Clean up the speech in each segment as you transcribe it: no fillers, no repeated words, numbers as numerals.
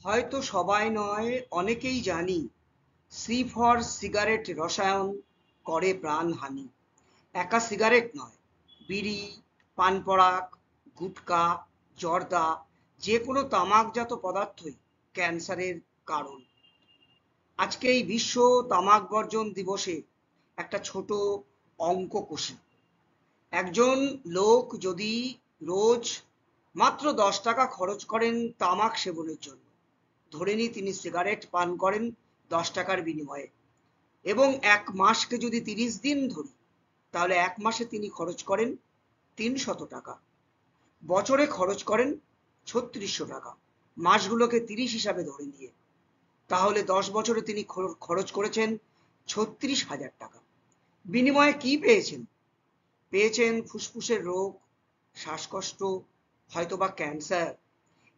হয়তো সবাই নয়, অনেকেই জানি সি ফর সিগারেট রসায়ন করে প্রাণহানি। একা সিগারেট নয়, বিড়ি, পান পরাগ, গুটকা, জর্দা, যে কোনো তামাকজাত পদার্থই ক্যান্সারের কারণ। আজকে এই বিশ্ব তামাক বর্জন দিবসে একটা ছোট অঙ্ক কষি। একজন লোক যদি রোজ মাত্র 10 টাকা খরচ করেন তামাক সেবনের জন্য, ধরে নিই তিনি সিগারেট পান করেন 10 টাকার বিনিময়ে, এবং 1 মাসকে যদি 30 দিন ধরি, তাহলে 1 মাসে তিনি খরচ করেন 300 টাকা, বছরে খরচ করেন 3600 টাকা, মাসগুলোকে 30 হিসাবে ধরে নিয়ে, তাহলে 10 বছরে তিনি খরচ করেছেন 36,000 টাকা। বিনিময়ে কি পেয়েছেন? পেয়েছেন ফুসফুসের রোগ, শ্বাসকষ্ট, হয়তোবা ক্যান্সার,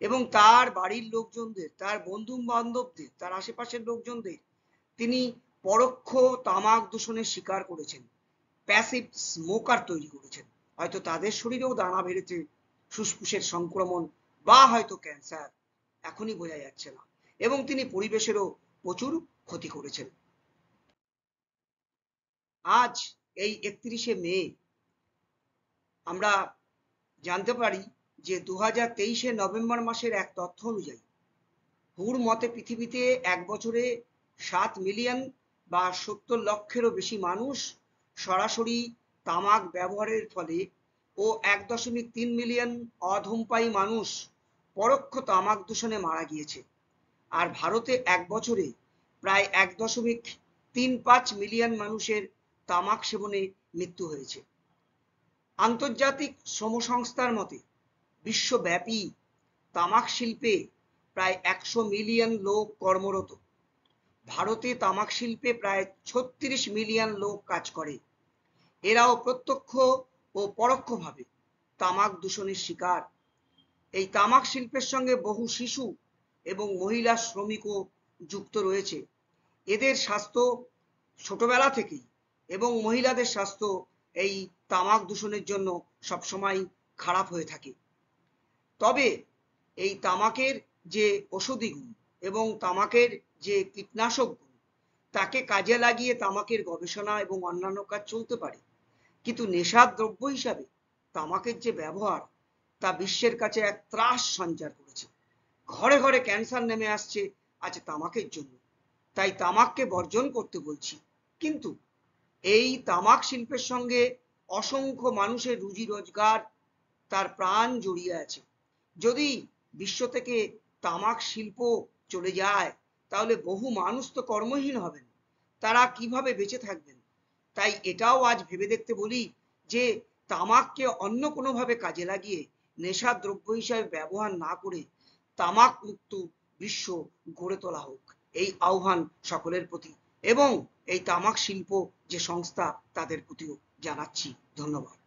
এবং তার বাড়ির লোকজনদের, তার বন্ধু বান্ধবদের, তার আশেপাশের লোকজনদের তিনি পরোক্ষ তামাক দূষণের শিকার করেছেন, প্যাসিভ স্মোকার তৈরি করেছেন। হয়তো তাদের শরীরেও দানা বেড়েছে, ফুসফুসের সংক্রমণ বা হয়তো ক্যান্সার, এখনই বোঝা যাচ্ছে না। এবং তিনি পরিবেশেরও প্রচুর ক্ষতি করেছেন। আজ এই 31শে মে আমরা জানতে পারি যে 2023 নভেম্বর মাসের এক তথ্য অনুযায়ী হুর মতে পৃথিবীতে এক বছরে 7 মিলিয়ন বা 70 লক্ষেরও বেশি মানুষ সরাসরি তামাক ব্যবহারের ফলে ও 1.3 মিলিয়ন অধূমপায়ী মানুষ পরোক্ষ তামাক দূষণে মারা গিয়েছে। আর ভারতে এক বছরে প্রায় 1.35 মিলিয়ন মানুষের তামাক সেবনে মৃত্যু হয়েছে। আন্তর্জাতিক শ্রম সংস্থার মতে বিশ্বব্যাপী তামাক শিল্পে প্রায় 100 মিলিয়ন লোক কর্মরত। ভারতে তামাক শিল্পে প্রায় 36 মিলিয়ন লোক কাজ করে। এরাও প্রত্যক্ষ ও পরোক্ষভাবে তামাক দূষণের শিকার। এই তামাক শিল্পের সঙ্গে বহু শিশু এবং মহিলা শ্রমিকও যুক্ত রয়েছে। এদের স্বাস্থ্য ছোটবেলা থেকেই, এবং মহিলাদের স্বাস্থ্য এই তামাক দূষণের জন্য সবসময় খারাপ হয়ে থাকে। তবে এই তামাকের যে ঔষধি গুণ এবং তামাকের যে কীটনাশক গুণ, তাকে কাজে লাগিয়ে তামাকের গবেষণা এবং অন্যান্য কাজ চলতে পারে। কিন্তু নেশার দ্রব্য হিসাবে তামাকের যে ব্যবহার, তা বিশ্বের কাছে এক ত্রাস সঞ্চার করেছে। ঘরে ঘরে ক্যান্সার নেমে আসছে আজ তামাকের জন্য। তাই তামাককে বর্জন করতে বলছি। কিন্তু এই তামাক শিল্পের সঙ্গে অসংখ্য মানুষের রুজি রোজগার, তার প্রাণ জড়িয়ে আছে। যদি বিশ্ব থেকে তামাক শিল্প চলে যায়, তাহলে বহু মানুষ তো কর্মহীন হবেন, তারা কিভাবে বেঁচে থাকবেন? তাই এটাও আজ ভেবে দেখতে বলি যে তামাককে অন্য কোনোভাবে কাজে লাগিয়ে নেশার দ্রব্য হিসাবে ব্যবহার না করে তামাক মুক্ত বিশ্ব গড়ে তোলা হোক, এই আহ্বান সকলের প্রতি, এবং এই তামাক শিল্প যে সংস্থা, তাদের প্রতিও জানাচ্ছি ধন্যবাদ।